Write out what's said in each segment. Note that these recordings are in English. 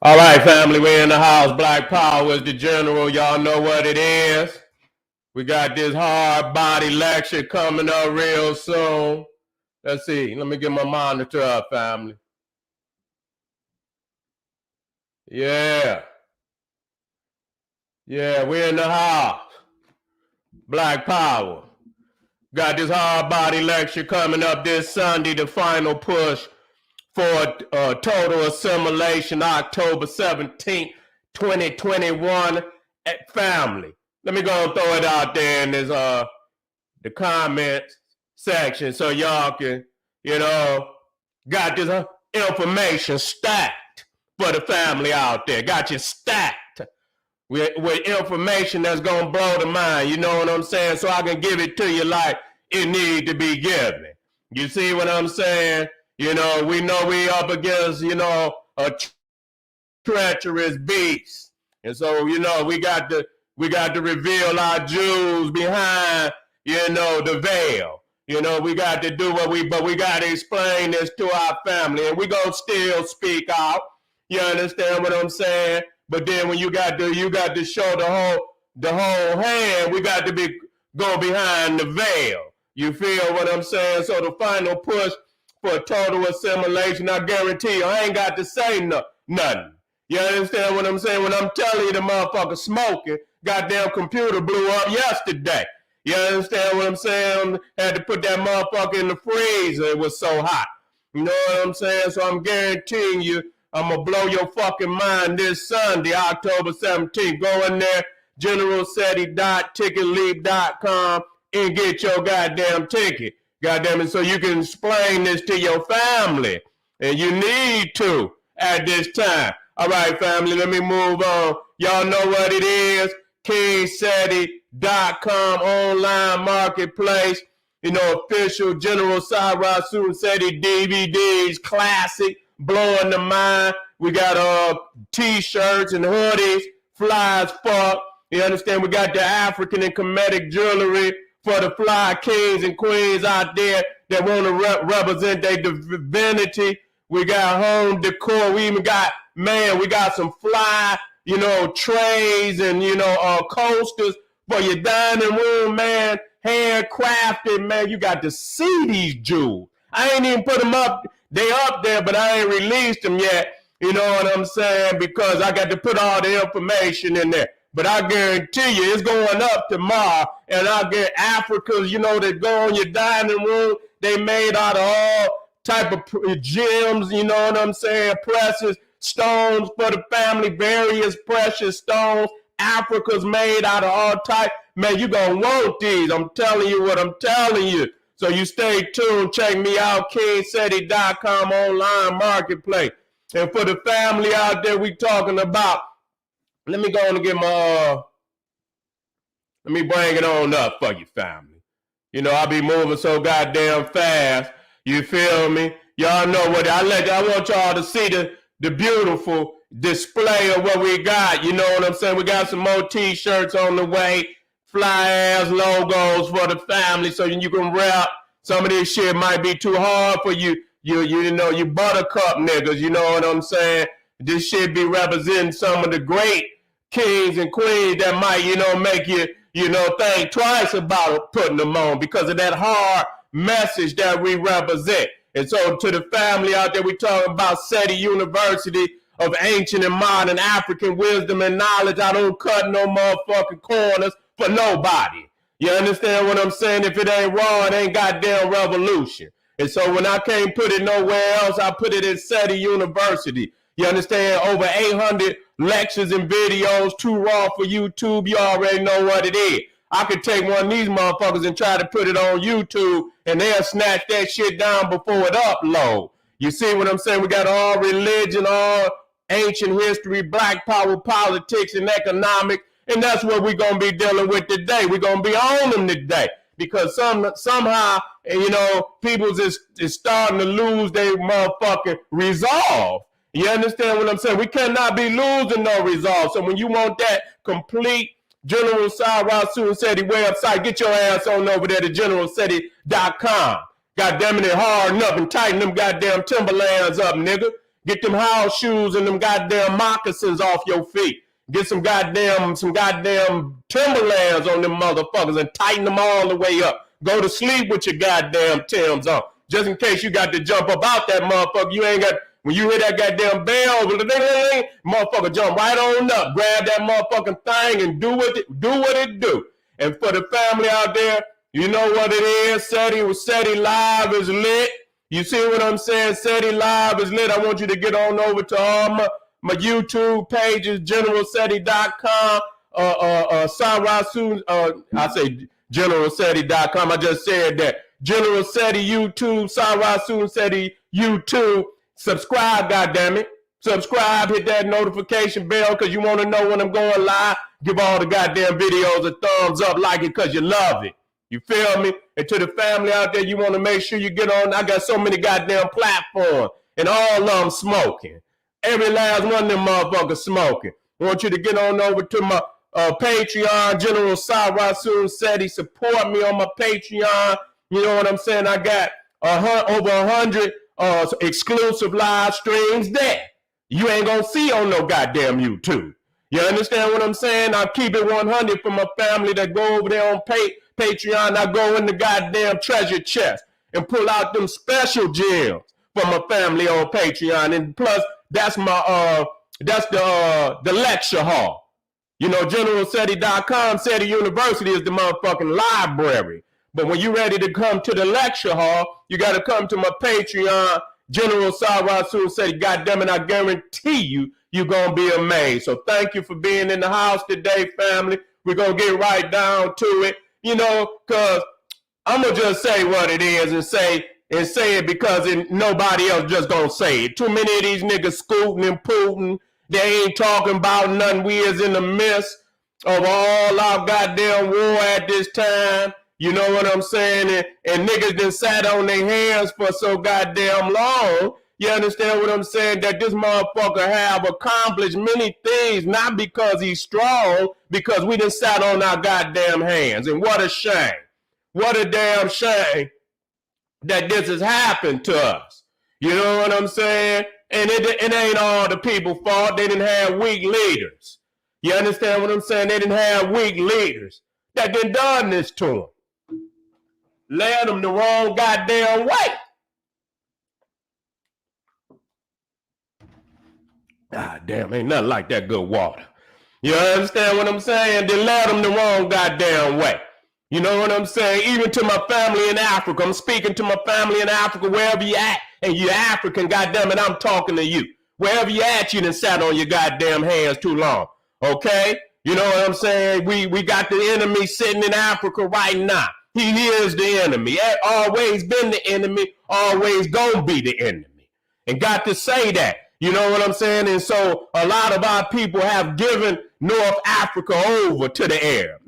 All right, family, we're in the house. Black Power is the general. Y'all know what it is. We got this hard body lecture coming up real soon. Let's see. Let me get my monitor up, family. Yeah. Yeah, we're in the house. Black Power. Got this hard body lecture coming up this Sunday, the final push for total assimilation, October 17th, 2021, at family. Let me go and throw it out there in this the comments section so y'all can, got this information stacked for the family out there. Got you stacked with information that's gonna blow the mind. You know what I'm saying? So I can give it to you like it need to be given. You see what I'm saying? We know we up against, a treacherous beast. And so, we got to reveal our jewels behind, the veil. We got to do but we got to explain this to our family. And we going to still speak out. You understand what I'm saying? But then when you got to show the whole hand, we got to go behind the veil. You feel what I'm saying? So the final push for total assimilation, I guarantee you, I ain't got to say nothing. You understand what I'm saying? When I'm telling you the motherfucker smoking, goddamn computer blew up yesterday. You understand what I'm saying? Had to put that motherfucker in the freezer. It was so hot. You know what I'm saying? So I'm guaranteeing you, I'm going to blow your fucking mind this Sunday, October 17th. Go in there, generalseti.ticketleap.com and get your goddamn ticket. Goddamn it, so you can explain this to your family. And you need to at this time. All right, family, let me move on. Y'all know what it is. KingSeti.com online marketplace. Official General Sara, Suten, Seti DVDs, classic, blowing the mind. We got t-shirts and hoodies, fly as fuck. You understand? We got the African and Kemetic jewelry for the fly kings and queens out there that want to represent their divinity. We got home decor. We even got, we got some fly, trays and, coasters for your dining room, man. Handcrafted, man. You got to see these jewels. I ain't even put them up. They up there, but I ain't released them yet. You know what I'm saying? Because I got to put all the information in there. But I guarantee you, it's going up tomorrow. And I get Africans, that go on your dining room. They made out of all type of gems, you know what I'm saying? Precious stones for the family, various precious stones. Africa's made out of all type. Man, you going to want these. I'm telling you what I'm telling you. So you stay tuned. Check me out, KingSeti.com online marketplace. And for the family out there we talking about, let me go on and get let me bring it on up for you, family. I be moving so goddamn fast. You feel me? Y'all know what I want y'all to see the beautiful display of what we got. You know what I'm saying? We got some more t-shirts on the way, fly ass logos for the family so you can rap. Some of this shit might be too hard for you buttercup niggas, you know what I'm saying? This shit be representing some of the great kings and queens that might, make you, think twice about putting them on because of that hard message that we represent. And so to the family out there, we talking about Seti University of ancient and modern African wisdom and knowledge. I don't cut no motherfucking corners for nobody. You understand what I'm saying? If it ain't raw, it ain't goddamn revolution. And so when I can't put it nowhere else, I put it in Seti University. You understand? Over 800 lectures and videos, too raw for YouTube. You already know what it is. I could take one of these motherfuckers and try to put it on YouTube, and they'll snatch that shit down before it upload. You see what I'm saying? We got all religion, all ancient history, black power, politics, and economics, and that's what we're going to be dealing with today. We're going to be on them today because somehow, people is starting to lose their motherfucking resolve. You understand what I'm saying? We cannot be losing no resolve. So when you want that complete General Sara Suten Seti website, get your ass on over there to generalseti.com. God damn it, hard enough and tighten them goddamn Timberlands up, nigga. Get them house shoes and them goddamn moccasins off your feet. Get some goddamn Timberlands on them motherfuckers and tighten them all the way up. Go to sleep with your goddamn Timbs on. Just in case you got to jump up out that motherfucker. You ain't got, when you hear that goddamn bell, motherfucker jump right on up. Grab that motherfucking thing and do what it do. And for the family out there, you know what it is. Seti Live is lit. You see what I'm saying? Seti Live is lit. I want you to get on over to all my YouTube pages, generalseti.com, Sara Suten, I say generalseti.com. I just said that. General Seti YouTube, Sara Suten Seti YouTube. Subscribe, goddammit. Subscribe, hit that notification bell because you want to know when I'm going live. Give all the goddamn videos a thumbs up, like it because you love it. You feel me? And to the family out there, you want to make sure you get on. I got so many goddamn platforms, and all of them smoking. Every last one of them motherfuckers smoking. I want you to get on over to my Patreon, General Sara Suten Seti. Support me on my Patreon. You know what I'm saying? I got over 100 exclusive live streams there. You ain't gonna see on no goddamn YouTube. You understand what I'm saying? I keep it 100 for my family that go over there on Patreon. I go in the goddamn treasure chest and pull out them special gems for my family on Patreon. And plus, that's my the lecture hall. You know, generalseti.com, Seti University is the motherfucking library. But when you're ready to come to the lecture hall, you got to come to my Patreon, General Sara Suten Seti. Goddamn it, I guarantee you're going to be amazed. So thank you for being in the house today, family. We're going to get right down to it, you know, because I'm going to just say what it is and say it because nobody else just going to say it. Too many of these niggas scooting and pooting. They ain't talking about nothing. We is in the midst of all our goddamn war at this time. You know what I'm saying? And niggas done sat on their hands for so goddamn long. You understand what I'm saying? That this motherfucker have accomplished many things, not because he's strong, because we done sat on our goddamn hands. And what a shame. What a damn shame that this has happened to us. You know what I'm saying? And it ain't all the people's fault. They didn't have weak leaders. You understand what I'm saying? They didn't have weak leaders that done this to them. Led them the wrong goddamn way. God damn, ain't nothing like that good water. You understand what I'm saying? They led them the wrong goddamn way. You know what I'm saying? Even to my family in Africa. I'm speaking to my family in Africa, wherever you at, and you're African, goddamn it, I'm talking to you. Wherever you at, you done sat on your goddamn hands too long. Okay? You know what I'm saying? We got the enemy sitting in Africa right now. He is the enemy. Always been the enemy, always gonna be the enemy. And got to say that. You know what I'm saying? And so a lot of our people have given North Africa over to the Arab.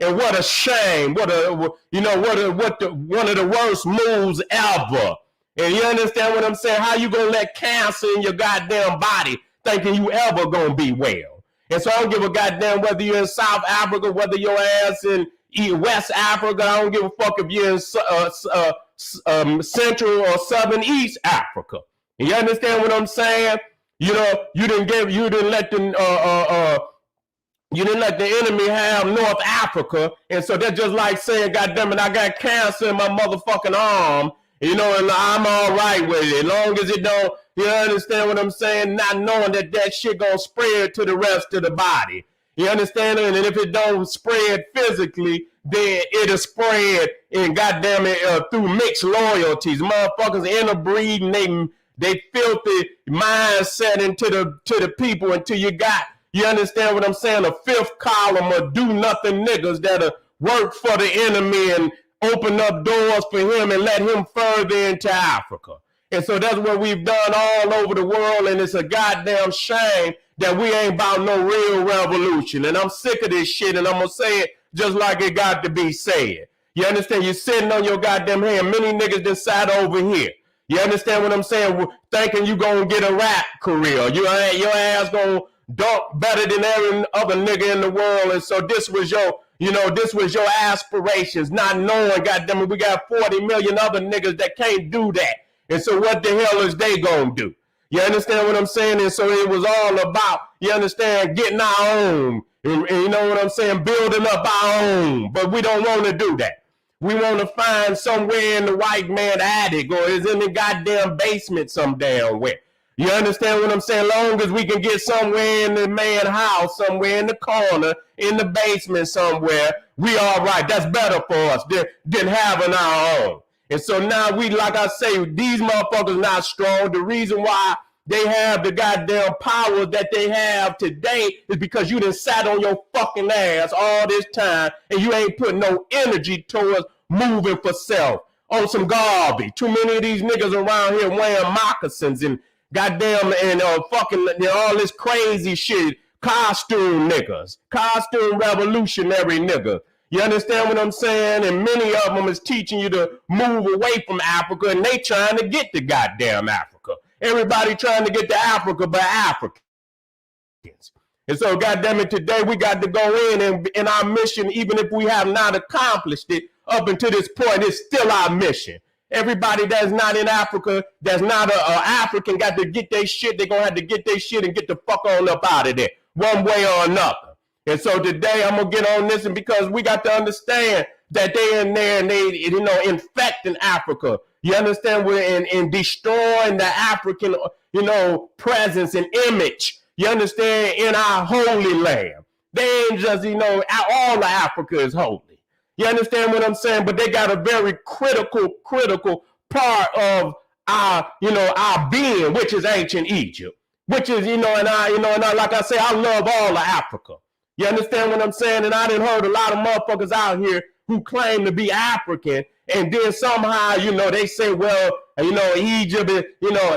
And what a shame. One of the worst moves ever. And you understand what I'm saying? How you gonna let cancer in your goddamn body thinking you ever gonna be well? And so I don't give a goddamn whether you're in South Africa, whether your ass in West Africa. I don't give a fuck if you're in Central or Southern East Africa. You understand what I'm saying? You know, you didn't let the enemy have North Africa, and so that's just like saying, "Goddamn it, I got cancer in my motherfucking arm." You know, and I'm all right with it, as long as it don't. You understand what I'm saying? Not knowing that shit gonna spread to the rest of the body. You understand? And if it don't spread physically, then it'll spread in goddamn it through mixed loyalties. Motherfuckers interbreeding they filthy mindset into the people until you understand what I'm saying? A fifth column of do nothing niggas that'll work for the enemy and open up doors for him and let him further into Africa. And so that's what we've done all over the world, and it's a goddamn shame that we ain't about no real revolution. And I'm sick of this shit, and I'm gonna say it just like it got to be said. You understand? You're sitting on your goddamn hand. Many niggas just sat over here. You understand what I'm saying? Thinking you gonna get a rap career. Your ass gonna dunk better than every other nigga in the world. And so this was your aspirations, not knowing, goddamn it, we got 40 million other niggas that can't do that. And so what the hell is they gonna do? You understand what I'm saying? And so it was all about, you understand, getting our own. And you know what I'm saying? Building up our own. But we don't want to do that. We want to find somewhere in the white man attic or is in the goddamn basement some damn where. You understand what I'm saying? Long as we can get somewhere in the man house, somewhere in the corner, in the basement somewhere, we all right. That's better for us than having our own. And so now we, like I say, these motherfuckers not strong. The reason why they have the goddamn power that they have today is because you done sat on your fucking ass all this time and you ain't putting no energy towards moving for self on some garbage. Too many of these niggas around here wearing moccasins and goddamn and fucking all this crazy shit. Costume niggas, costume revolutionary niggas. You understand what I'm saying? And many of them is teaching you to move away from Africa, and they trying to get to goddamn Africa. Everybody trying to get to Africa but Africans. And so, goddamn it, today we got to go in and our mission, even if we have not accomplished it up until this point, it's still our mission. Everybody that's not in Africa, that's not an African, got to get their shit. They're going to have to get their shit and get the fuck on up out of there, one way or another. And so today I'm going to get on this, and because we got to understand that they in there and they, you know, infecting Africa. You understand? We're in destroying the African, you know, presence and image. You understand? In our holy land. They ain't just, you know, all of Africa is holy. You understand what I'm saying? But they got a very critical part of our, you know, our being, which is ancient Egypt, which is, and I, like I say, I love all of Africa. You understand what I'm saying? And I done heard a lot of motherfuckers out here who claim to be African, and then somehow, they say, well, Egypt is,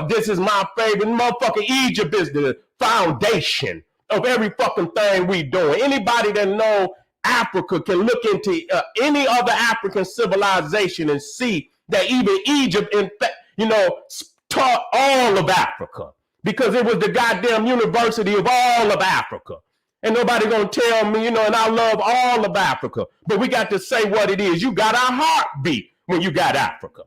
this is my favorite. Motherfucker, Egypt is the foundation of every fucking thing we doing. Anybody that know Africa can look into any other African civilization and see that even Egypt, in fact, taught all of Africa, because it was the goddamn university of all of Africa. And nobody gonna tell me, and I love all of Africa, but we got to say what it is. You got our heartbeat when you got Africa.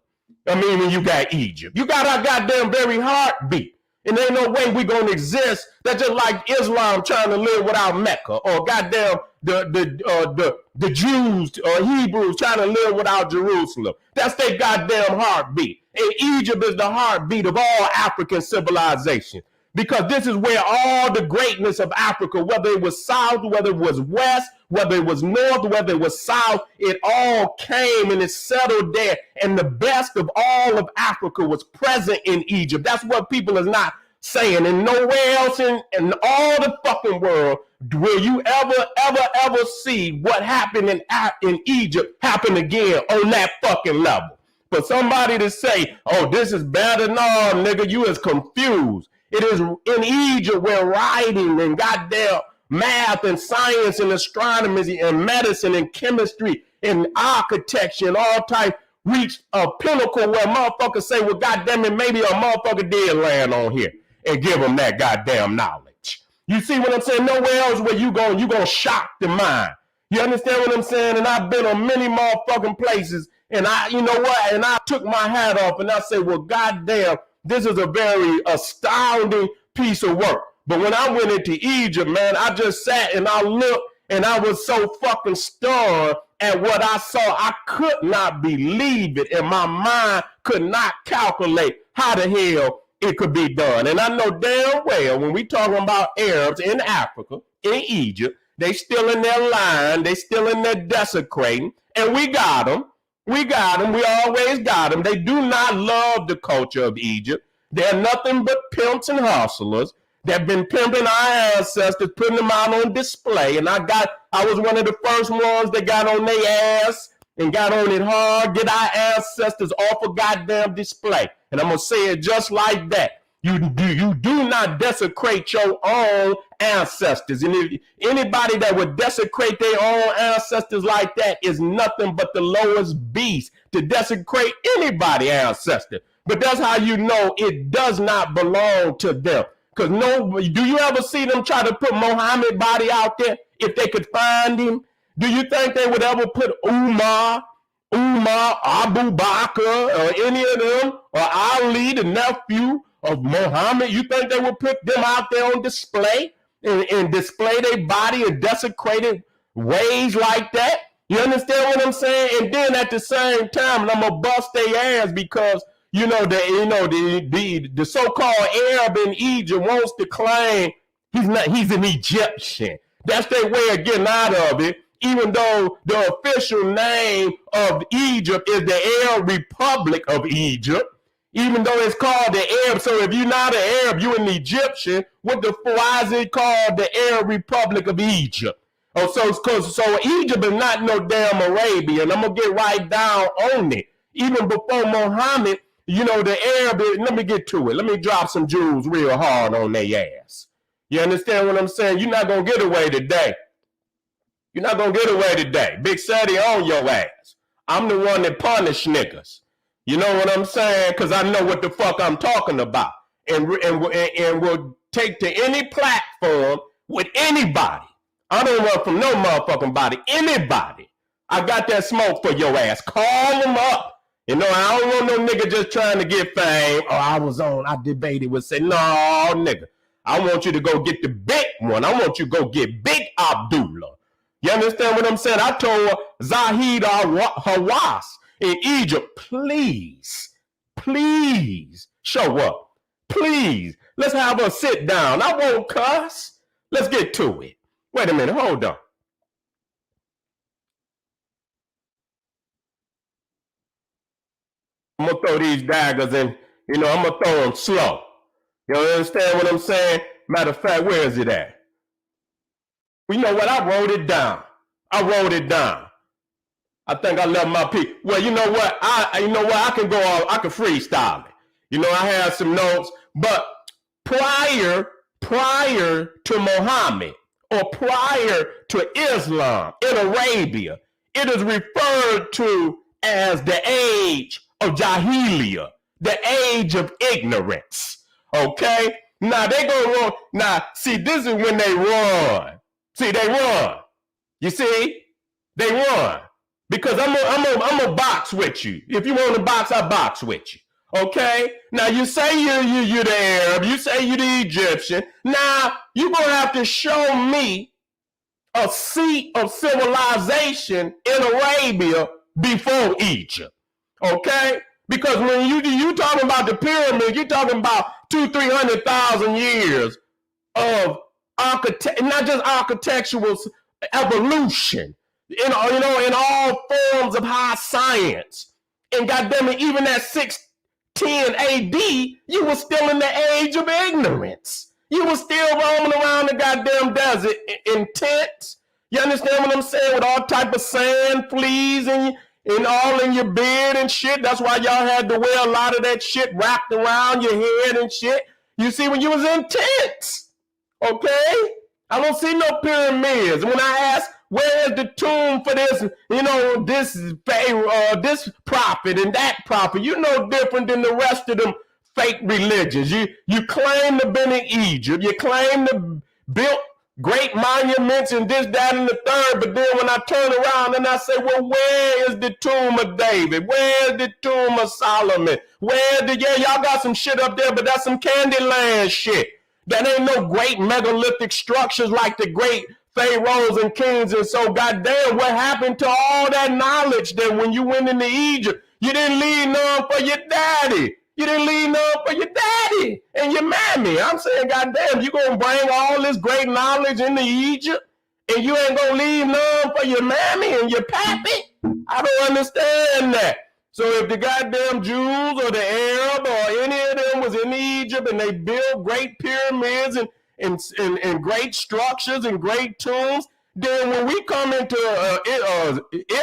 I mean, when you got Egypt, you got our goddamn very heartbeat. And there ain't no way we gonna exist. That's just like Islam trying to live without Mecca, or goddamn the Jews or Hebrews trying to live without Jerusalem. That's their goddamn heartbeat. And Egypt is the heartbeat of all African civilization, because this is where all the greatness of Africa, whether it was south, whether it was west, whether it was north, whether it was south, it all came and it settled there. And the best of all of Africa was present in Egypt. That's what people is not saying. And nowhere else in all the fucking world will you ever see what happened in Egypt happen again on that fucking level. For somebody to say, oh, this is better, no, nigga, you is confused. It is in Egypt where writing and goddamn math and science and astronomy and medicine and chemistry and architecture and all type reached a pinnacle where motherfuckers say, well, goddamn it, maybe a motherfucker did land on here and give them that goddamn knowledge. You see what I'm saying? Nowhere else where you gonna shock the mind. You understand what I'm saying? And I've been on many motherfucking places, and I took my hat off and I say, well, goddamn, this is a very astounding piece of work. But when I went into Egypt, man, I just sat and I looked and I was so fucking stunned at what I saw. I could not believe it, and my mind could not calculate how the hell it could be done. And I know damn well when we talking about Arabs in Africa, in Egypt, they still in their line, they still in their desecrating, and we got them. We got them. We always got them. They do not love the culture of Egypt. They're nothing but pimps and hustlers. They've been pimping our ancestors, putting them out on display. And I was one of the first ones that got on their ass and got on it hard, get our ancestors off of goddamn display. And I'm going to say it just like that. You do not desecrate your own ancestors. And if anybody that would desecrate their own ancestors like that is nothing but the lowest beast to desecrate anybody's ancestor. But that's how you know it does not belong to them. Because do you ever see them try to put Muhammad body out there if they could find him? Do you think they would ever put Umar, Abu Bakr, or any of them, or Ali, the nephew, of Muhammad? You think they would put them out there on display and display their body in desecrated ways like that? You understand what I'm saying? And then at the same time, I'm gonna bust their ass because the so-called Arab in Egypt wants to claim he's an Egyptian. That's their way of getting out of it, even though the official name of Egypt is the Arab Republic of Egypt, even though it's called the Arab. So if you're not an Arab, you're an Egyptian. Why is it called the Arab Republic of Egypt? Oh, so Egypt is not no damn Arabia, and I'm gonna get right down on it. Even before Muhammad, the Arab. Let me get to it. Let me drop some jewels real hard on their ass. You understand what I'm saying? You're not gonna get away today. You're not gonna get away today. Big Seti on your ass. I'm the one that punish niggas. You know what I'm saying? Because I know what the fuck I'm talking about, and will take to any platform with anybody. I don't run from no motherfucking body. Anybody. I got that smoke for your ass. Call them up. I don't want no nigga just trying to get fame. Oh, I debated with say, no, nigga. I want you to go get the big one. I want you to go get Big Abdullah. You understand what I'm saying? I told Zahid Hawass in Egypt, please show up. Please. Let's have a sit down. I won't cuss. Let's get to it. Wait a minute, hold on. I'm gonna throw these daggers in, I'm gonna throw them slow. You understand what I'm saying? Matter of fact, where is it at? Well, you know what? I wrote it down. I think I left my piece. Well, you know what? I can go on, I can freestyle it. I had some notes, but prior to Muhammad, or prior to Islam in Arabia, it is referred to as the age of Jahiliyyah, the age of ignorance. Okay? Now they go wrong. Now, see, this is when they run. See, they run. You see? They run. Because I'm a box with you. If you want to box, I box with you. Okay? Now you say you're the Arab, you say you're the Egyptian. Now you're gonna have to show me a seat of civilization in Arabia before Egypt. Okay? Because when you talking about the pyramids, you're talking about 200,000-300,000 years of not just architectural evolution, in all forms of high science. And goddamn it, even at 610 AD, you were still in the age of ignorance. You were still roaming around the goddamn desert in tents. You understand what I'm saying? With all type of sand, fleas, and all in your beard and shit. That's why y'all had to wear a lot of that shit wrapped around your head and shit. You see, when you was in tents, okay? I don't see no pyramids. When I ask, where is the tomb for this, this pharaoh, this prophet and that prophet, you're no different than the rest of them fake religions. You claim to be in Egypt. You claim to build great monuments and this, that, and the third. But then when I turn around and I say, well, where is the tomb of David? Where is the tomb of Solomon? Y'all got some shit up there, but that's some Candyland shit. That ain't no great megalithic structures like the great pharaohs and kings. And so, goddamn, what happened to all that knowledge that when you went into Egypt, you didn't leave none for your daddy? You didn't leave none for your daddy and your mammy. I'm saying, goddamn, you gonna bring all this great knowledge into Egypt and you ain't gonna leave none for your mammy and your pappy? I don't understand that. So if the goddamn Jews or the Arab or any of them was in Egypt and they built great pyramids and great structures and great tombs, then when we come into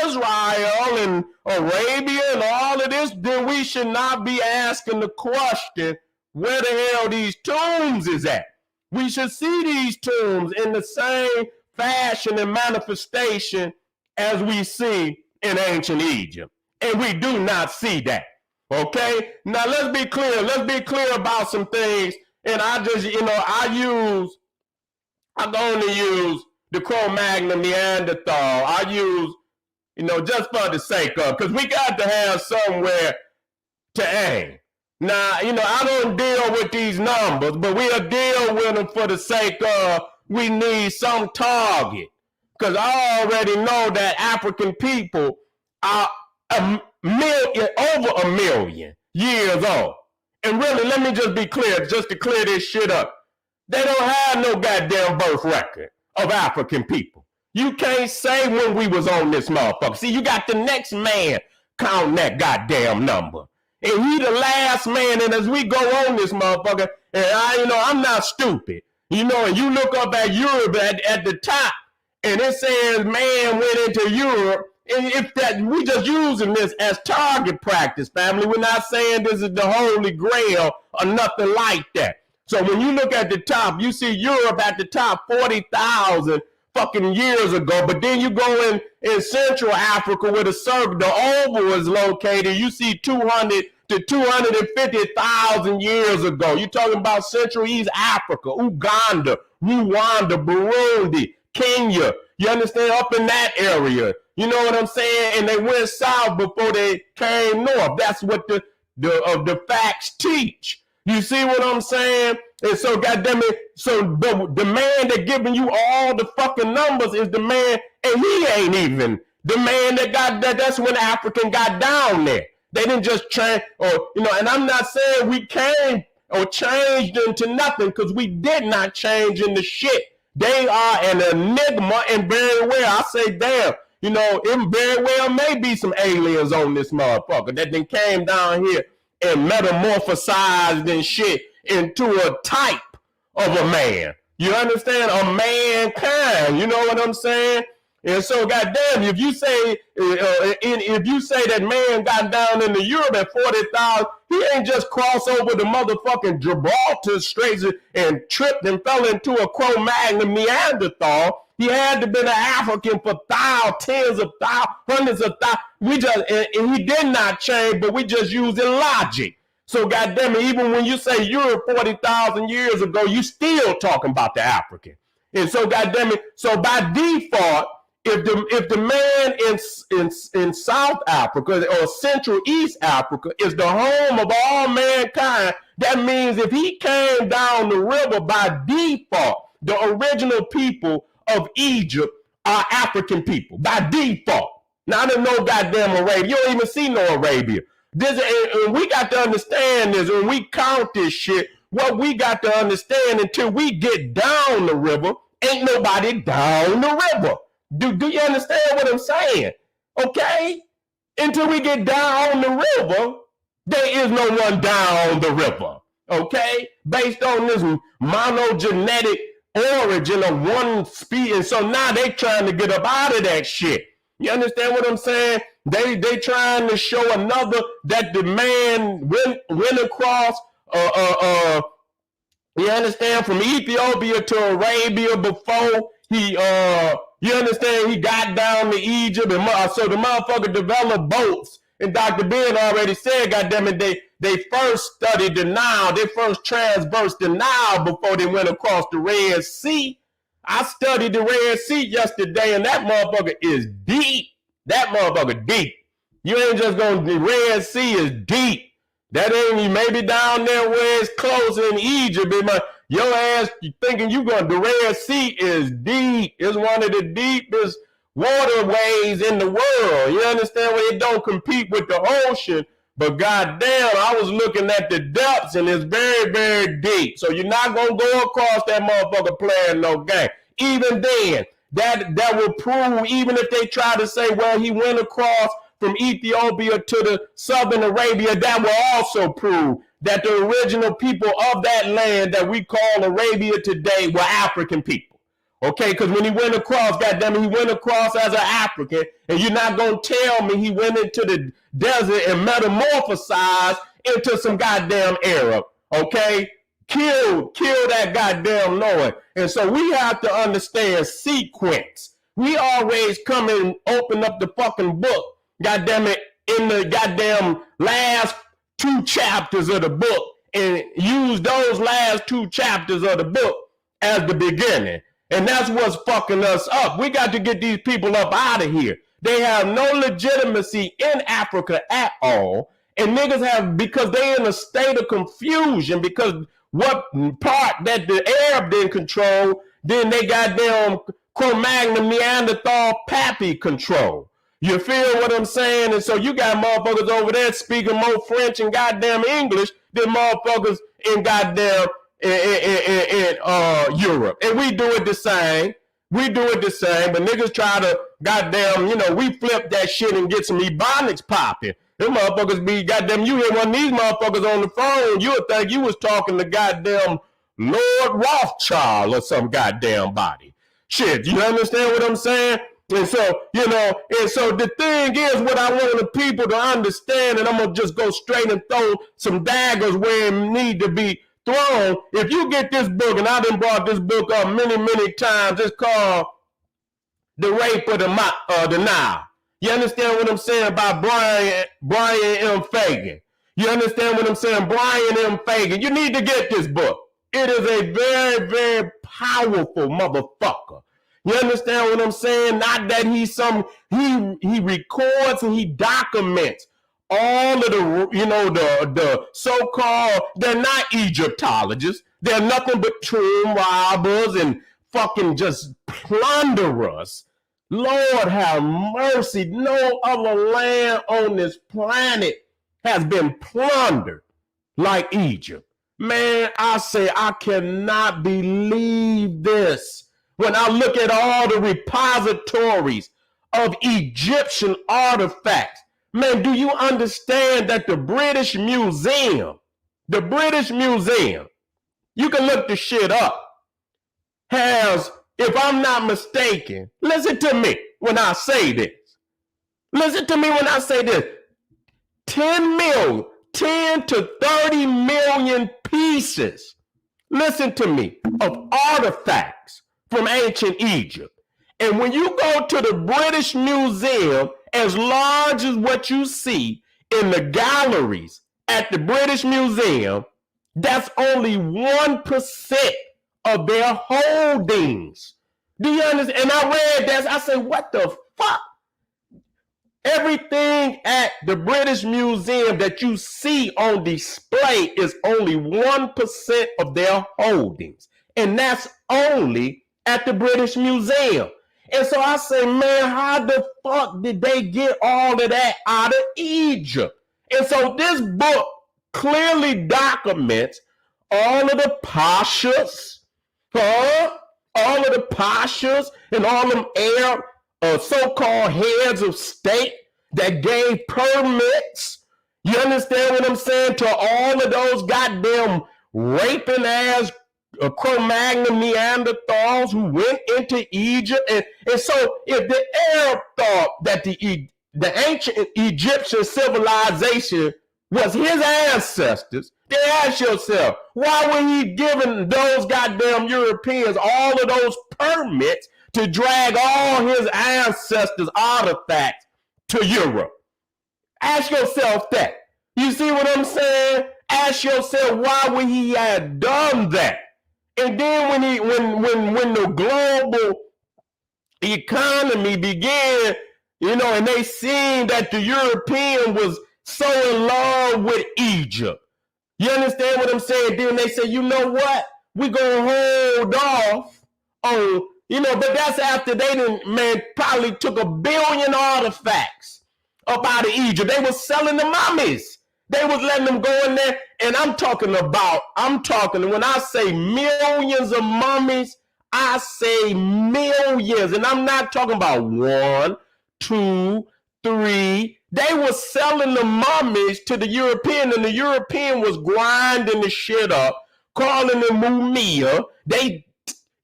Israel and Arabia and all of this, then we should not be asking the question, where the hell these tombs is at? We should see these tombs in the same fashion and manifestation as we see in ancient Egypt. And we do not see that. Okay? Now let's be clear. Let's be clear about some things. And I just, I'm going to use the Cro-Magnon Neanderthal. I use, just for the sake of, because we got to have somewhere to aim. Now, I don't deal with these numbers, but we'll deal with them for the sake of we need some target. Because I already know that African people are over a million years old. And really, let me just be clear, just to clear this shit up. They don't have no goddamn birth record of African people. You can't say when we was on this motherfucker. See, you got the next man counting that goddamn number. And he the last man, and as we go on this motherfucker, and I'm not stupid. And you look up at Europe at the top, and it says man went into Europe, and if that we just using this as target practice, family. We're not saying this is the holy grail or nothing like that. So when you look at the top, you see Europe at the top 40,000 fucking years ago, but then you go in Central Africa where the circle, the oval is located, you see 200 to 250,000 years ago. You're talking about Central East Africa, Uganda, Rwanda, Burundi, Kenya. You understand? Up in that area. You know what I'm saying? And they went south before they came north. That's what the facts teach. You see what I'm saying? And so, goddamn it, so the man that giving you all the fucking numbers is the man, and he ain't even the man that got that. That's when African got down there. They didn't just change, and I'm not saying we came or changed into nothing, because we did not change into shit. They are an enigma, and very well, I say, damn, it very well may be some aliens on this motherfucker that then came down here and metamorphosized and shit into a type of a man. You understand? A mankind. You know what I'm saying? And so, goddamn, if you say that man got down into Europe at 40,000, he ain't just crossed over the motherfucking Gibraltar Straits and tripped and fell into a Cro-Magnon Neanderthal. He had to be an African for tens of thousands, hundreds of thousands. And he did not change, but we just using logic. So, goddamn it, even when you say Europe 40,000 years ago, you still talking about the African. And so, goddamn it, so by default, if the man in South Africa or Central East Africa is the home of all mankind, that means if he came down the river by default, the original people of Egypt are African people by default. Now, there's no goddamn Arabia. You don't even see no Arabia. And we got to understand this when we count this shit. What we got to understand, until we get down the river, ain't nobody down the river. Do you understand what I'm saying? Okay? Until we get down the river, there is no one down the river. Okay? Based on this monogenetic origin of one species. And so now they trying to get up out of that shit. You understand what I'm saying? They trying to show another that the man went across you understand, from Ethiopia to Arabia before he you understand, he got down to Egypt, and so the motherfucker developed boats. And Dr. Ben already said, goddamn it, they first studied the Nile. They first transversed the Nile before they went across the Red Sea. I studied the Red Sea yesterday, and that motherfucker is deep. That motherfucker deep. You ain't just going to, the Red Sea is deep. That ain't maybe down there where it's closer in Egypt. Your ass thinking you going, the Red Sea is deep. It's one of the deepest waterways in the world. You understand? Where it don't compete with the ocean. But goddamn, I was looking at the depths, and it's very, very deep. So you're not going to go across that motherfucker playing no game. Even then, that will prove, even if they try to say, well, he went across from Ethiopia to the southern Arabia, that will also prove that the original people of that land that we call Arabia today were African people. Okay, because when he went across, goddamn it, he went across as an African, and you're not going to tell me he went into the desert and metamorphosized into some goddamn Arab. Okay, kill that goddamn Lord. And so we have to understand sequence. We always come and open up the fucking book, goddamn it, in the goddamn last 2 chapters of the book, and use those last 2 chapters of the book as the beginning. And that's what's fucking us up. We got to get these people up out of here. They have no legitimacy in Africa at all. And niggas have, because they in a state of confusion, because what part that the Arab didn't control, then they got them Cro-Magnon Neanderthal Pappy control. You feel what I'm saying? And so you got motherfuckers over there speaking more French and goddamn English than motherfuckers in goddamn in Europe. And we do it the same. We do it the same, but niggas try to goddamn, we flip that shit and get some ebonics popping. Them motherfuckers be goddamn, you hear one of these motherfuckers on the phone, you would think you was talking to goddamn Lord Rothschild or some goddamn body. Shit, you understand what I'm saying? And so, and so the thing is, what I want the people to understand, and I'm going to just go straight and throw some daggers where it need to be thrown. If you get this book, and I done brought this book up many, many times, it's called The Rape of the Nile. You understand what I'm saying about Brian M. Fagan? You understand what I'm saying? Brian M. Fagan. You need to get this book. It is a very, very powerful motherfucker. You understand what I'm saying? Not that he records and he documents all of the so-called, they're not Egyptologists. They're nothing but tomb robbers and fucking just plunderers. Lord have mercy. No other land on this planet has been plundered like Egypt. Man, I say I cannot believe this. When I look at all the repositories of Egyptian artifacts, man, do you understand that the British Museum, you can look the shit up, has, if I'm not mistaken, listen to me when I say this. Listen to me when I say this. 10 to 30 million pieces, listen to me, of artifacts from ancient Egypt. And when you go to the British Museum, as large as what you see in the galleries at the British Museum, that's only 1% of their holdings. Do you understand? And I read that, I said, what the fuck? Everything at the British Museum that you see on display is only 1% of their holdings. And that's only at the British Museum. And so I say, man, how the fuck did they get all of that out of Egypt? And so this book clearly documents all of the pashas, all of the pashas and all them Arab so-called heads of state that gave permits. You understand what I'm saying? To all of those goddamn raping ass Cro-Magnon Neanderthals who went into Egypt. And so if the Arab thought that the ancient Egyptian civilization was his ancestors, then ask yourself, why were he giving those goddamn Europeans all of those permits to drag all his ancestors' artifacts to Europe? Ask yourself that. You see what I'm saying? Ask yourself, why would he have done that? And then when the global economy began, and they seen that the European was so in love with Egypt. You understand what I'm saying? Then they say, you know what? We're going to hold off on, but that's after they probably took 1 billion artifacts up out of Egypt. They were selling the mummies. They was letting them go in there. And I'm talking, when I say millions of mummies, I say millions. And I'm not talking about 1, 2, 3. They were selling the mummies to the European, and the European was grinding the shit up, calling it mumia. They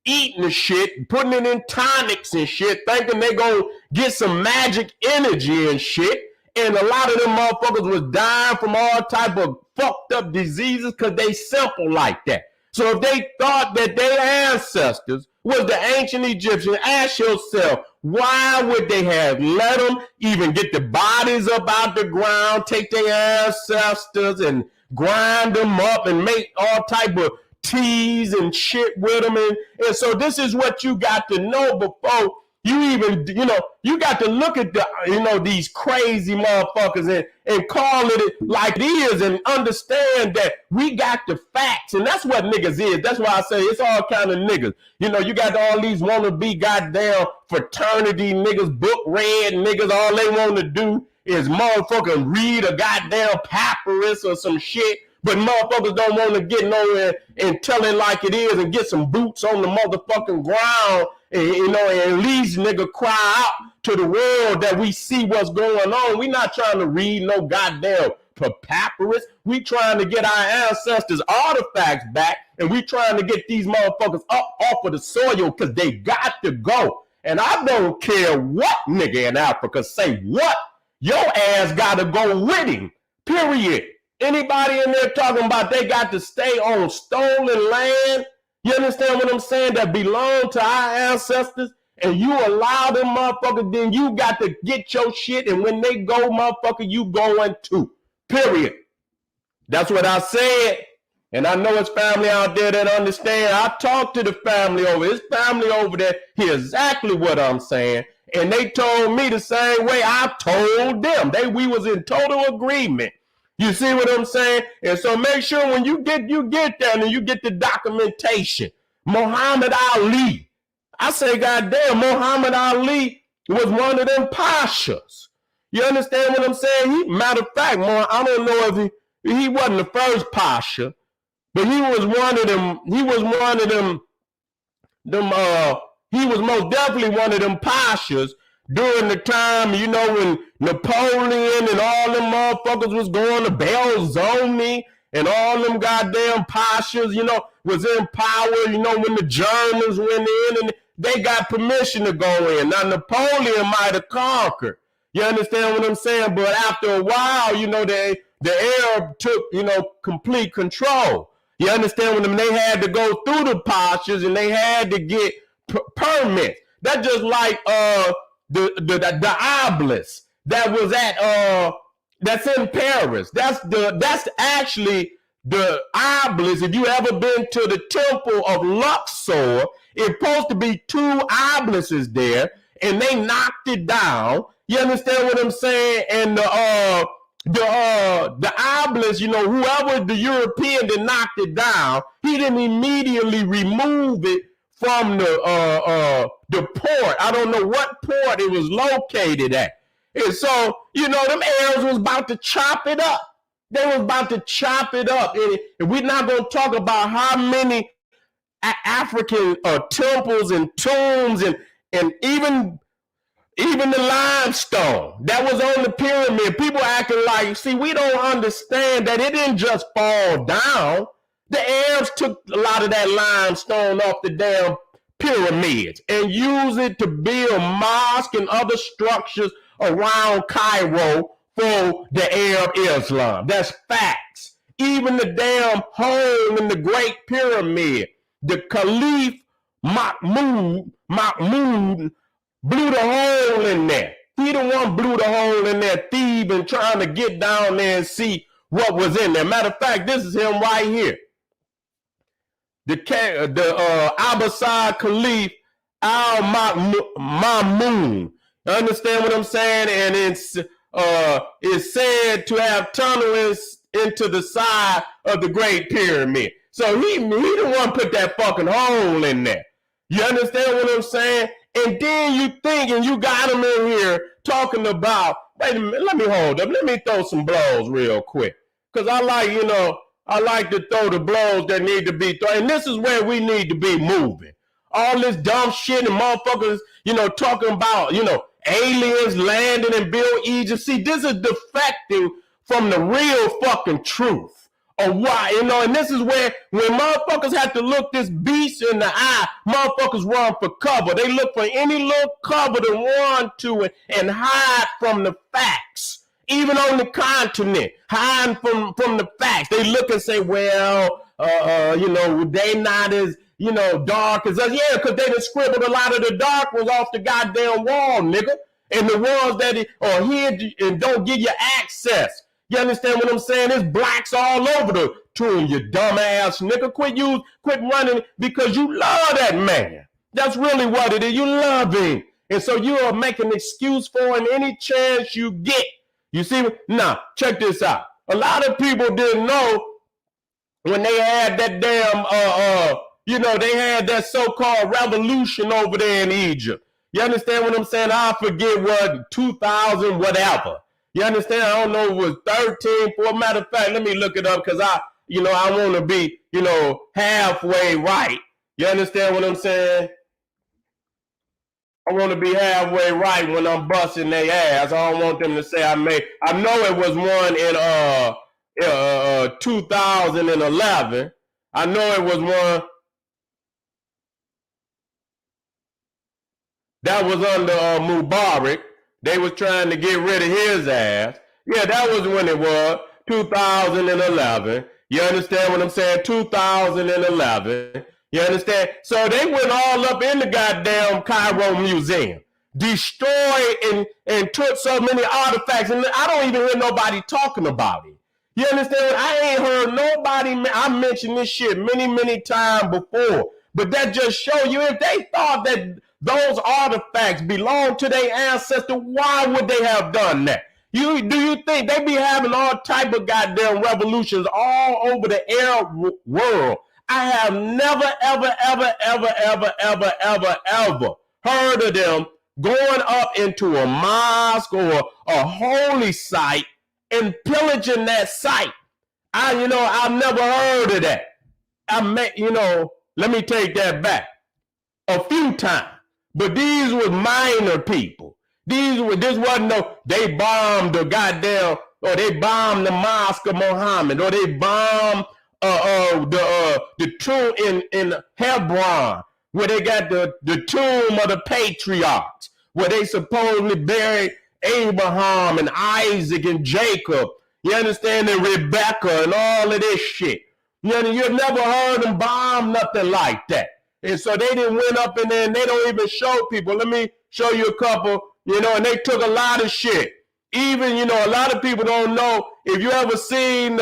eating the shit, putting it in tonics and shit, thinking they gonna get some magic energy and shit. And a lot of them motherfuckers was dying from all type of fucked up diseases because they simple like that. So if they thought that their ancestors was the ancient Egyptians, ask yourself, why would they have let them even get the bodies up out the ground, take their ancestors and grind them up and make all type of teas and shit with them? And so this is what you got to know before You even, you got to look at these crazy motherfuckers and call it like it is and understand that we got the facts. And that's what niggas is. That's why I say it's all kind of niggas. You got all these wannabe goddamn fraternity niggas, book read niggas. All they want to do is motherfucking read a goddamn papyrus or some shit. But motherfuckers don't want to get nowhere and tell it like it is and get some boots on the motherfucking ground and, at least nigga cry out to the world that we see what's going on. We not trying to read no goddamn papyrus. We trying to get our ancestors' artifacts back, and we trying to get these motherfuckers up off of the soil because they got to go. And I don't care what nigga in Africa say what, your ass got to go with him, period. Anybody in there talking about they got to stay on stolen land, you understand what I'm saying, that belong to our ancestors, and you allow them motherfuckers, then you got to get your shit, and when they go, motherfucker, you going too, period. That's what I said, and I know it's family out there that understand. I talked to the family over, his family over there, hear exactly what I'm saying, and they told me the same way I told them. We was in total agreement. You see what I'm saying? And so make sure when you get there and you get the documentation. Muhammad Ali. I say, goddamn, Muhammad Ali was one of them pashas. You understand what I'm saying? Matter of fact, I don't know if he wasn't the first pasha, but he was one of them. He was one of them. He was most definitely one of them pashas during the time, when Napoleon and all them motherfuckers was going to Belzoni and all them goddamn pashas, was in power, when the Germans went in and they got permission to go in. Now, Napoleon might have conquered. You understand what I'm saying? But after a while, the Arab took, complete control. You understand when they had to go through the pashas and they had to get permits. That's just like the obelisk that was at that's in Paris. That's actually the obelisk. If you ever been to the temple of Luxor, it's supposed to be two obelisks there, and they knocked it down. You understand what I'm saying? And the obelisk, whoever the European that knocked it down, he didn't immediately remove it from the port. I don't know what port it was located at. And so, them Arabs was about to chop it up. They was about to chop it up. And we're not going to talk about how many African temples and tombs and even the limestone that was on the pyramid. People acting like, see, we don't understand that it didn't just fall down. The Arabs took a lot of that limestone off the damn pyramids and used it to build mosques and other structures around Cairo for the Arab Islam. That's facts. Even the damn hole in the Great Pyramid, the Caliph Mahmud blew the hole in there. He the one blew the hole in there, thieving, trying to get down there and see what was in there. Matter of fact, this is him right here. The Abbasid Caliph al-Ma'mun. Understand what I'm saying? And it's said to have tunnels into the side of the Great Pyramid. So he the one put that fucking hole in there. You understand what I'm saying? And then you think, and you got him in here talking about, wait a minute, let me hold up. Let me throw some blows real quick. Because I like to throw the blows that need to be thrown. And this is where we need to be moving. All this dumb shit and motherfuckers, talking about, aliens landing and build Egypt. See, this is defecting from the real fucking truth of why, and this is where when motherfuckers have to look this beast in the eye, motherfuckers run for cover. They look for any little cover to run to and hide from the facts. Even on the continent, hiding from the facts. They look and say, well, they not as, dark as us. Yeah, because they done scribbled a lot of the dark ones off the goddamn wall, nigga. And the ones that are hid and don't give you access. You understand what I'm saying? There's blacks all over the tomb, you dumbass nigga. Quit running because you love that man. That's really what it is. You love him. And so you are making an excuse for in any chance you get. You see? Now, check this out. A lot of people didn't know when they had that damn, they had that so-called revolution over there in Egypt. You understand what I'm saying? I forget what, 2000, whatever. You understand? I don't know if it was 13, for a matter of fact, let me look it up because I want to be, halfway right. You understand what I'm saying? I want to be halfway right when I'm busting their ass. I don't want them to say I know it was one in 2011. I know it was one that was under Mubarak. They was trying to get rid of his ass. Yeah, that was when it was 2011. You understand what I'm saying? 2011. You understand? So they went all up in the goddamn Cairo Museum, destroyed and took so many artifacts, and I don't even hear nobody talking about it. You understand? I ain't heard nobody. I mentioned this shit many, many times before, but that just show you if they thought that those artifacts belong to their ancestors, why would they have done that? Do you think they be having all type of goddamn revolutions all over the Arab world? I have never, ever, ever, ever, ever, ever, ever, ever heard of them going up into a mosque or a holy site and pillaging that site. I've never heard of that. Let me take that back. A few times. But these were minor people. This wasn't they bombed the goddamn, or they bombed the mosque of Muhammad, or they bombed the tomb in Hebron, where they got the tomb of the patriarchs, where they supposedly buried Abraham and Isaac and Jacob, you understand, and Rebecca and all of this shit. You've never heard them bomb nothing like that. And so they didn't went up in there and they don't even show people. Let me show you a couple, and they took a lot of shit. Even, a lot of people don't know if you ever seen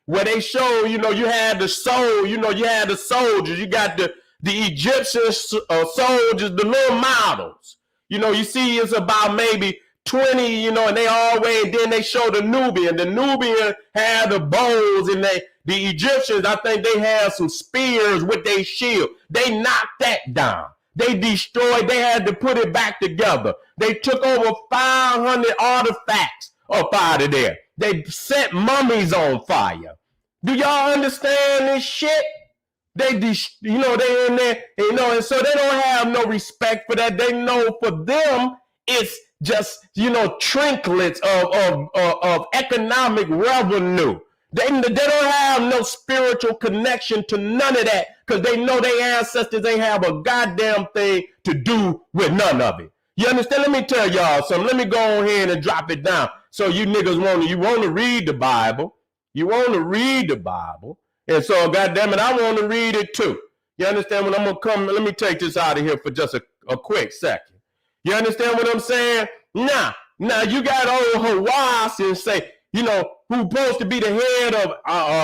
where they show, you had the soul, you had the soldiers, you got the Egyptian soldiers, the little models. You see it's about maybe 20, and they always, then they show the Nubian. The Nubian had the bows, and the Egyptians, I think they had some spears with their shield. They knocked that down. They destroyed, they had to put it back together. They took over 500 artifacts up out of there. They set mummies on fire. Do y'all understand this shit? They in there, and so they don't have no respect for that. They know for them, it's just, trinkets of economic revenue. They don't have no spiritual connection to none of that because they know their ancestors ain't have a goddamn thing to do with none of it. You understand? Let me tell y'all something. Let me go ahead and drop it down. So you niggas want to read the Bible. You want to read the Bible. And so, goddamn it, I want to read it too. You understand what I'm going to come? Let me take this out of here for just a quick second. You understand what I'm saying? Now you got old Hawass and say, who's supposed to be the head of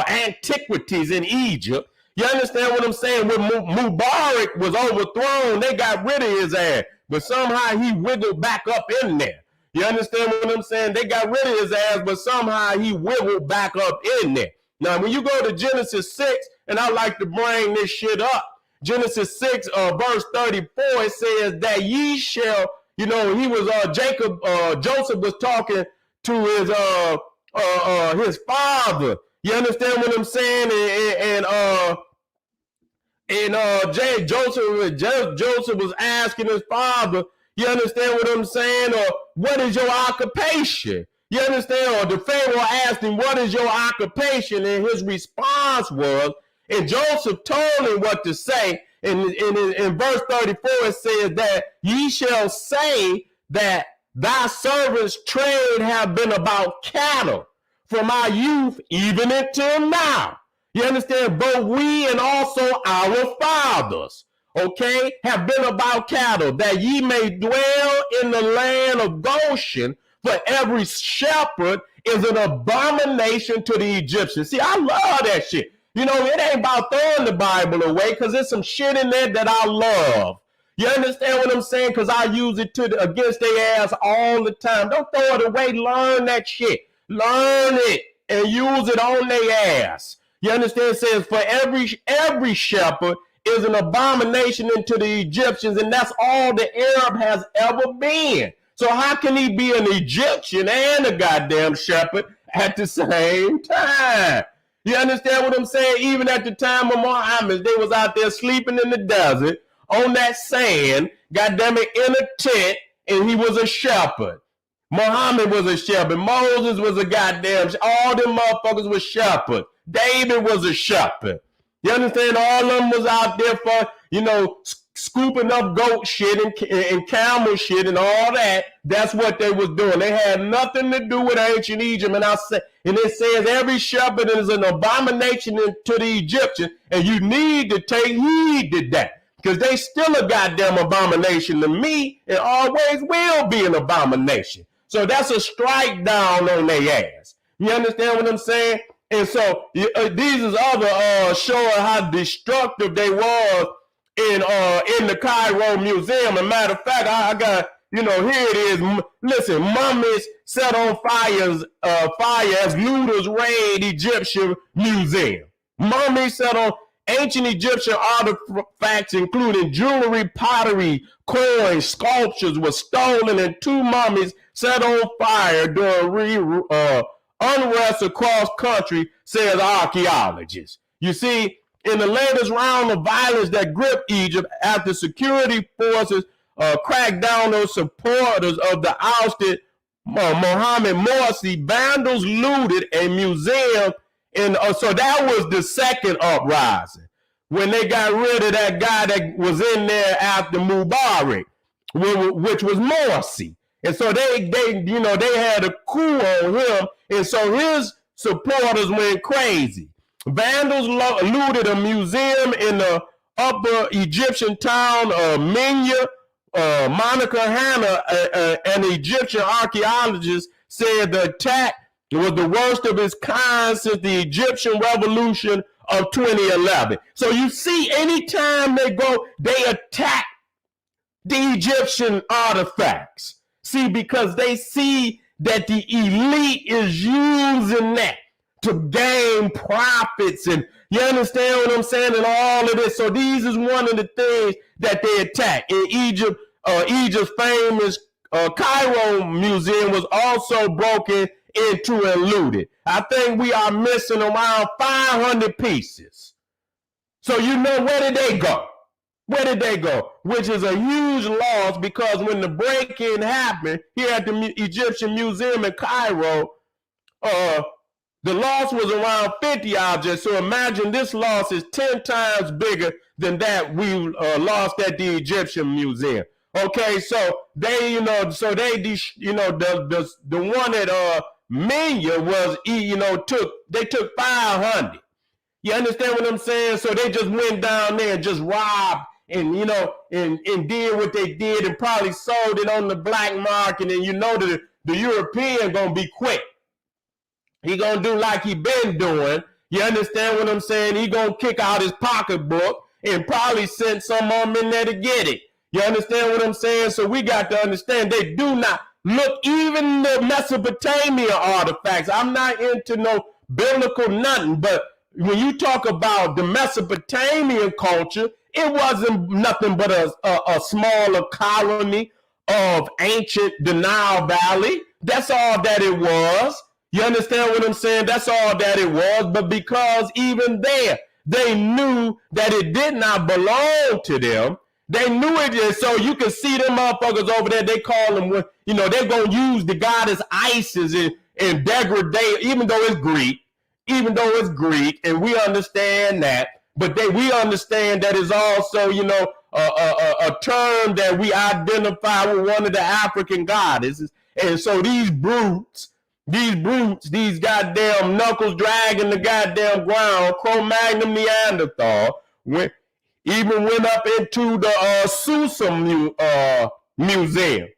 antiquities in Egypt. You understand what I'm saying? When Mubarak was overthrown, they got rid of his ass. But somehow he wiggled back up in there. You understand what I'm saying? They got rid of his ass, but somehow he wiggled back up in there. Now, when you go to Genesis 6, and I like to bring this shit up, Genesis 6, verse 34, it says that ye shall, he was, Joseph was talking to his father. You understand what I'm saying? Joseph was asking his father, you understand what I'm saying? Or what is your occupation? You understand? Or the Pharaoh asked him, what is your occupation? And his response was, and Joseph told him what to say. In verse 34, it says that ye shall say that thy servants' trade have been about cattle from our youth even until now. You understand? Both we and also our fathers, okay, have been about cattle, that ye may dwell in the land of Goshen, for every shepherd is an abomination to the Egyptians. See, I love that shit. It ain't about throwing the Bible away, because there's some shit in there that I love. You understand what I'm saying? Because I use it against their ass all the time. Don't throw it away. Learn that shit. Learn it and use it on their ass. You understand? It says, for every shepherd is an abomination unto the Egyptians, and that's all the Arab has ever been. So how can he be an Egyptian and a goddamn shepherd at the same time? You understand what I'm saying? Even at the time of Muhammad, they was out there sleeping in the desert on that sand, goddamn it, in a tent, and he was a shepherd. Muhammad was a shepherd. Moses was a goddamn, all them motherfuckers were shepherds. David was a shepherd. You understand? All of them was out there for, scooping up goat shit and camel shit and all that. That's what they was doing. They had nothing to do with ancient Egypt. And it says every shepherd is an abomination to the Egyptian, and you need to take heed to that, because they still a goddamn abomination to me, and always will be an abomination. So that's a strike down on their ass. You understand what I'm saying? And so these is other showing how destructive they was in the Cairo Museum. And matter of fact, I got, here it is. Listen, mummies set on fire as looters raid Egyptian museum. Mummies set on ancient Egyptian artifacts, including jewelry, pottery, coins, sculptures, were stolen, and 2 mummies set on fire during unrest across country, says archaeologists. You see, in the latest round of violence that gripped Egypt after security forces cracked down on supporters of the ousted Mohammed Morsi, vandals looted a museum. So that was the second uprising, when they got rid of that guy that was in there after Mubarak, which was Morsi. And so they had a coup on him, and so his supporters went crazy. Vandals looted a museum in the upper Egyptian town of Minya. Monica Hanna, an Egyptian archaeologist, said the attack was the worst of its kind since the Egyptian Revolution of 2011. So you see, anytime they attack the Egyptian artifacts. See, because they see that the elite is using that to gain profits, and you understand what I'm saying, and all of this. So these is one of the things that they attack. In Egypt, Egypt's famous Cairo Museum was also broken into and looted. I think we are missing around 500 pieces. So where did they go? Where did they go? Which is a huge loss, because when the break-in happened here at the Egyptian Museum in Cairo, the loss was around 50 objects. So imagine this loss is 10 times bigger than that we lost at the Egyptian Museum. Okay, so they, the one at Minya was, they took 500. You understand what I'm saying? So they just went down there and just robbed and did what they did, and probably sold it on the black market. And the European gonna be quick. He gonna do like he been doing. You understand what I'm saying? He gonna kick out his pocketbook and probably send some of them in there to get it. You understand what I'm saying? So we got to understand, they do not look, even the Mesopotamia artifacts. I'm not into no biblical nothing, but when you talk about the Mesopotamian culture, it wasn't nothing but a smaller colony of ancient the Nile Valley. That's all that it was. You understand what I'm saying? That's all that it was. But because even there, they knew that it did not belong to them. They knew it. So you can see them motherfuckers over there. They call them, they're going to use the goddess Isis and degrade, even though it's Greek. Even though it's Greek, and we understand that, but we understand that is also, a term that we identify with one of the African goddesses. And so these brutes, these goddamn knuckles dragging the goddamn ground, Cro-Magnon Neanderthal, went up into the Suten museum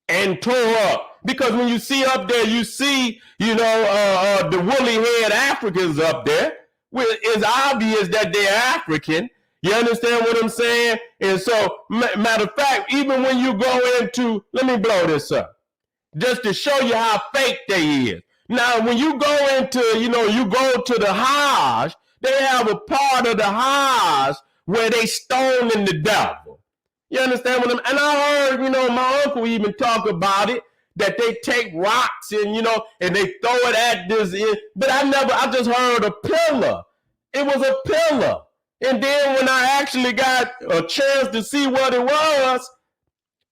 and tore up. Because when you see up there, you see, the woolly head Africans up there. it's obvious that they're African. You understand what I'm saying? And so, matter of fact, even when you go into, let me blow this up, just to show you how fake they is. Now, when you go into, you go to the Hajj, they have a part of the Hajj where they stoning the devil. You understand what I'm, and I heard, my uncle even talk about it, that they take rocks and, and they throw it at this, but I just heard a pillar. It was a pillar. And then when I actually got a chance to see what it was,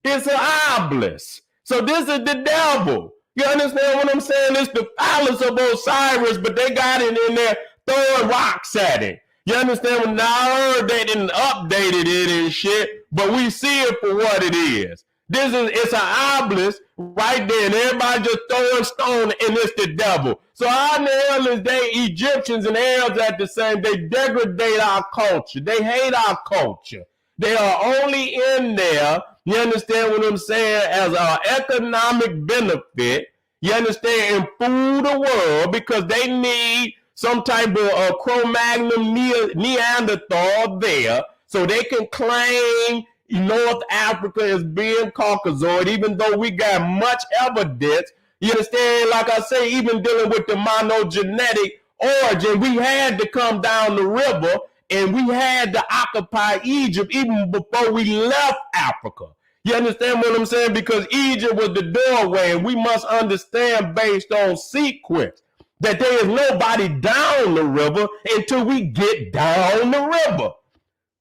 it's an obelisk. So this is the devil. You understand what I'm saying? It's the palace of Osiris, but they got it in there throwing rocks at it. You understand? Now I heard they didn't updated it and shit, but we see it for what it is. It's an obelisk right there, and everybody just throwing stone, and it's the devil. So how in the hell is they Egyptians and Arabs at the same? They degrade our culture. They hate our culture. They are only in there, you understand what I'm saying, as an economic benefit, you understand, and fool the world because they need some type of Cro-Magnon Neanderthal there so they can claim North Africa as being Caucasoid, even though we got much evidence. You understand? Like I say, even dealing with the monogenetic origin, we had to come down the river and we had to occupy Egypt even before we left Africa. You understand what I'm saying? Because Egypt was the doorway, and we must understand based on sequence that there is nobody down the river until we get down the river.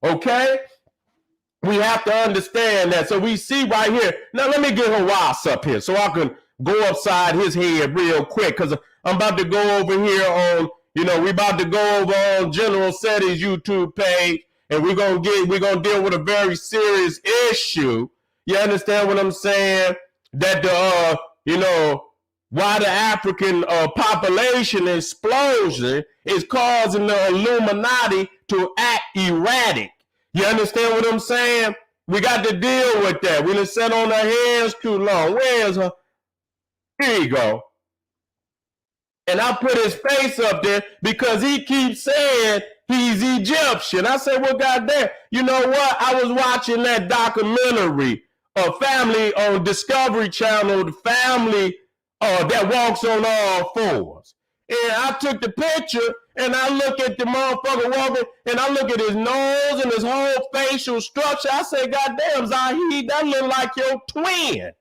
Okay? We have to understand that. So we see right here. Now let me get Hawass up here so I can go upside his head real quick, because I'm about to go over here on, we about to go over on General Seti's YouTube page, and we're gonna deal with a very serious issue. You understand what I'm saying? That why the African population explosion is causing the Illuminati to act erratic. You understand what I'm saying? We got to deal with that. We done sat on our hands too long. Where's her? Here you go. And I put his face up there because he keeps saying he's Egyptian. I said, well, goddamn, you know what? I was watching that documentary, a family on Discovery Channel, the family that walks on all fours. And I took the picture and I look at the motherfucker walking and I look at his nose and his whole facial structure. I say, goddamn, Zahid, that look like your twin.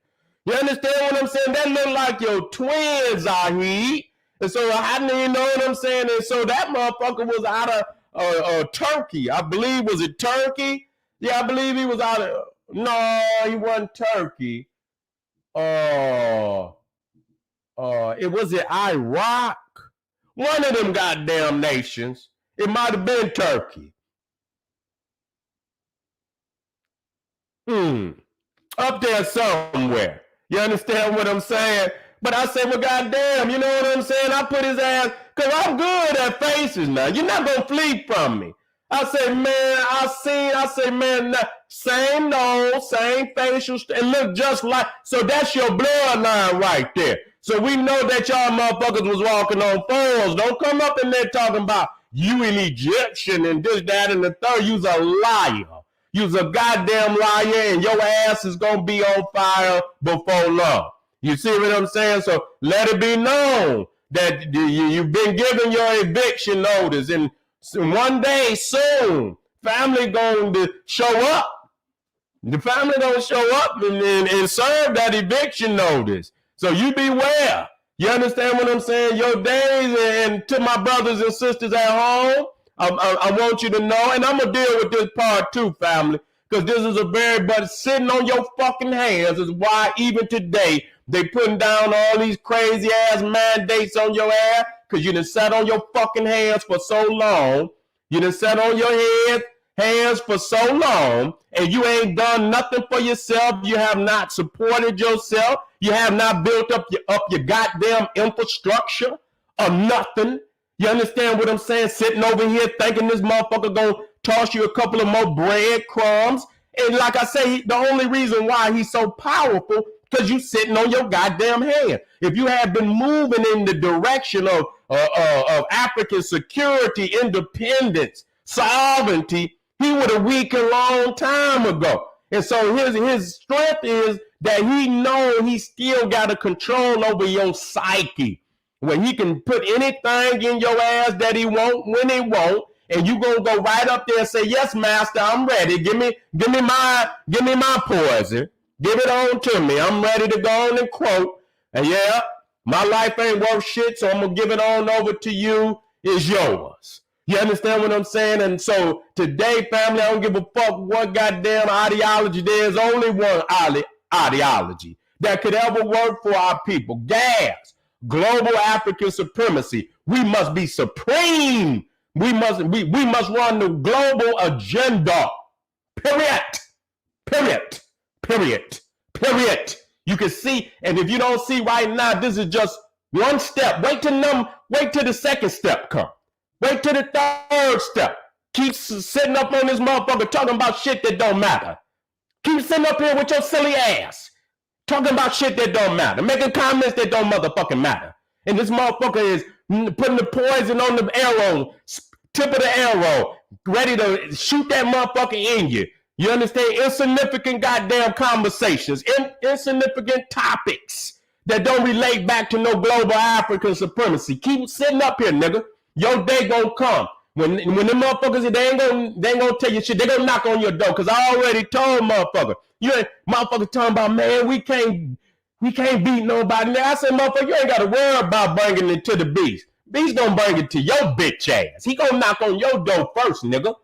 You understand what I'm saying? That look like your twin, Zahid. And so I didn't even know what I'm saying. And so that motherfucker was out of Turkey. I believe, was it Turkey? Yeah, I believe he was out of, no, he wasn't Turkey. It was it Iraq? One of them goddamn nations. It might have been Turkey. Up there somewhere. You understand what I'm saying? But I say, well, goddamn, you know what I'm saying? I put his ass, because I'm good at faces now. You're not going to flee from me. I say, man, same nose, same facial, and look just like, so that's your bloodline right there. So we know that y'all motherfuckers was walking on fours. Don't come up in there talking about you an Egyptian and this, that, and the third. You's a liar. You's a goddamn liar, and your ass is going to be on fire before long. You see what I'm saying? So let it be known that you've been given your eviction notice, and one day soon, family going to show up. The family going to show up and serve that eviction notice. So you beware. You understand what I'm saying? Your days, and to my brothers and sisters at home, I want you to know, and I'm going to deal with this part too, family, because this is but sitting on your fucking hands is why even today they putting down all these crazy ass mandates on your ass, because you done sat on your fucking hands for so long. You done sat on your hands for so long, and you ain't done nothing for yourself. You have not supported yourself. You have not built up your goddamn infrastructure or nothing. You understand what I'm saying? Sitting over here thinking this motherfucker gonna toss you a couple of more breadcrumbs. And like I say, the only reason why he's so powerful, because you sitting on your goddamn hand. If you had been moving in the direction of African security, independence, sovereignty, he would have weakened a long time ago. And so his strength is that he know he still got a control over your psyche, where he can put anything in your ass that he want when he want, and you gonna go right up there and say, yes, master, I'm ready. Give me my poison. Give it on to me. I'm ready to go on and quote. And yeah, my life ain't worth shit, so I'm gonna give it on over to you. It's yours. You understand what I'm saying? And so today, family, I don't give a fuck what goddamn ideology. There's only one ideology that could ever work for our people. Gas. Global African supremacy. We must be supreme. We must run the global agenda. Period. Period. Period. Period. You can see, and if you don't see right now, this is just one step. Wait till the second step come. Wait till the third step. Keep sitting up on this motherfucker talking about shit that don't matter. Keep sitting up here with your silly ass talking about shit that don't matter, making comments that don't motherfucking matter. And this motherfucker is putting the poison on the arrow, tip of the arrow, ready to shoot that motherfucker in you. You understand? Insignificant goddamn conversations, insignificant topics that don't relate back to no global African supremacy. Keep sitting up here, nigga. Your day gonna come. When the motherfuckers, they ain't gonna tell you shit. They gonna knock on your door. Cause I already told motherfucker. You ain't motherfucker talking about, man, we can't beat nobody. I said, motherfucker, you ain't gotta worry about bringing it to the beast. Beast gonna bring it to your bitch ass. He gonna knock on your door first, nigga.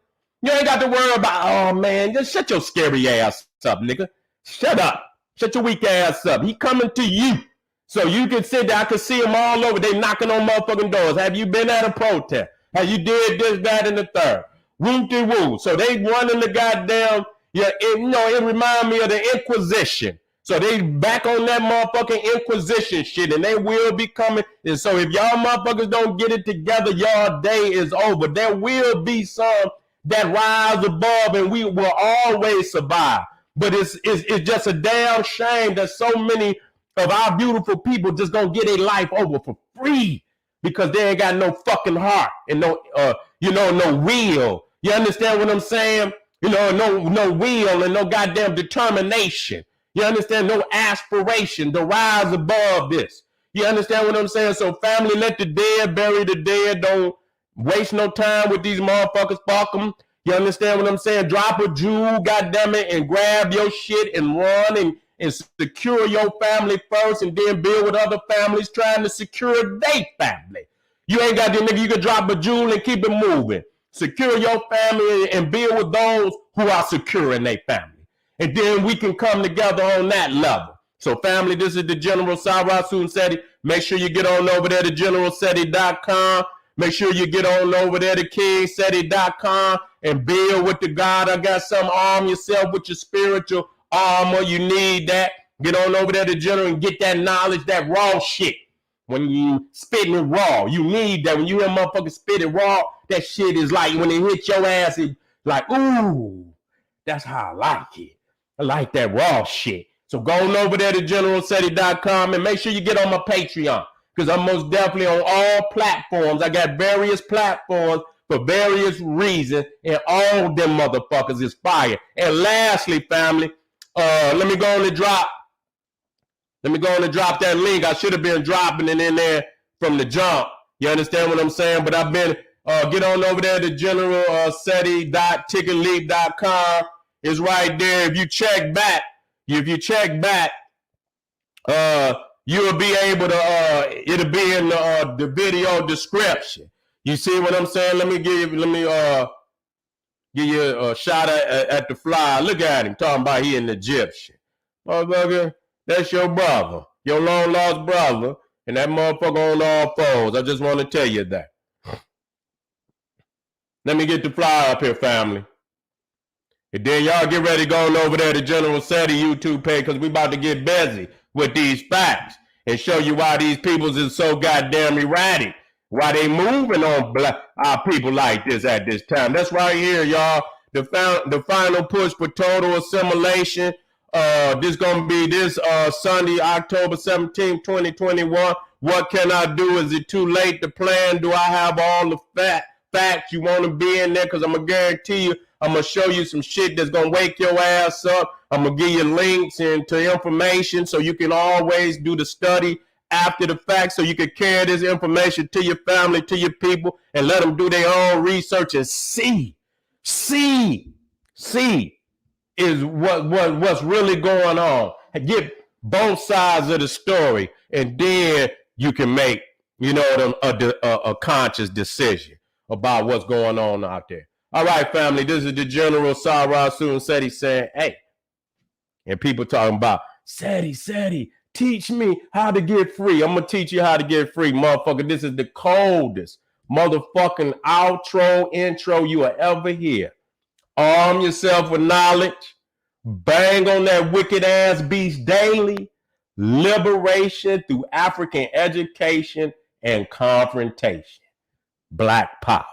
You ain't got to worry about, oh man, just shut your scary ass up, nigga. Shut up. Shut your weak ass up. He coming to you. So you can sit there, I can see them all over. They knocking on motherfucking doors. Have you been at a protest? Have you did this, that, and the third? Woo-de-woo. So they running the goddamn, it remind me of the Inquisition. So they back on that motherfucking Inquisition shit, and they will be coming. And so if y'all motherfuckers don't get it together, y'all day is over. There will be some that rise above, and we will always survive. But it's just a damn shame that so many of our beautiful people just gonna get their life over for free because they ain't got no fucking heart and no will. You understand what I'm saying? No will and no goddamn determination. You understand? No aspiration to rise above this. You understand what I'm saying? So family, let the dead bury the dead. Don't waste no time with these motherfuckers. Fuck them. You understand what I'm saying? Drop a jewel, goddammit, and grab your shit and run and secure your family first and then build with other families trying to secure their family. You ain't got this nigga, you can drop a jewel and keep it moving. Secure your family and build with those who are securing their family. And then we can come together on that level. So family, this is the General Sara, Suten, Seti. Make sure you get on over there to generalseti.com. Make sure you get on over there to kingseti.com and build with the God. I got some. Arm yourself with your spiritual armor. You need that. Get on over there to General and get that knowledge, that raw shit. When you spitting it raw, you need that. When you hear motherfuckers spit it raw, that shit is like when it hits your ass, it's like, ooh, that's how I like it. I like that raw shit. So go on over there to generalseti.com and make sure you get on my Patreon. Because I'm most definitely on all platforms. I got various platforms for various reasons, and all them motherfuckers is fire. And lastly, family, let me go on and drop that link. I should have been dropping it in there from the jump. You understand what I'm saying? But I've been, get on over there to generalseti.ticketleap.com. It's right there. If you check back, you'll be able to, it'll be in the video description. You see what I'm saying? Let me give you a shot at the fly. Look at him talking about he an Egyptian. Motherfucker, that's your brother, your long lost brother, and that motherfucker on all fours. I just want to tell you that. Let me get the fly up here, family. And then y'all get ready going over there to General Seti YouTube page because we about to get busy with these facts and show you why these peoples is so goddamn erratic. Why they moving on our people like this at this time. That's right here, y'all. The final push for total assimilation This gonna be this Sunday, October 17th, 2021. What can I do? Is it too late to plan? Do I have all the facts you want to be in there? Because I'm gonna guarantee you, I'm gonna show you some shit that's gonna wake your ass up. I'm gonna give you links into information so you can always do the study after the fact, so you can carry this information to your family, to your people, and let them do their own research and see is what's really going on. Get both sides of the story, and then you can make, a conscious decision about what's going on out there. All right, family, this is the General Sara, Suten, Seti saying, hey, and people talking about, Seti, teach me how to get free. I'm going to teach you how to get free, motherfucker. This is the coldest motherfucking intro you will ever hear. Arm yourself with knowledge. Bang on that wicked ass beast daily. Liberation through African education and confrontation. Black power.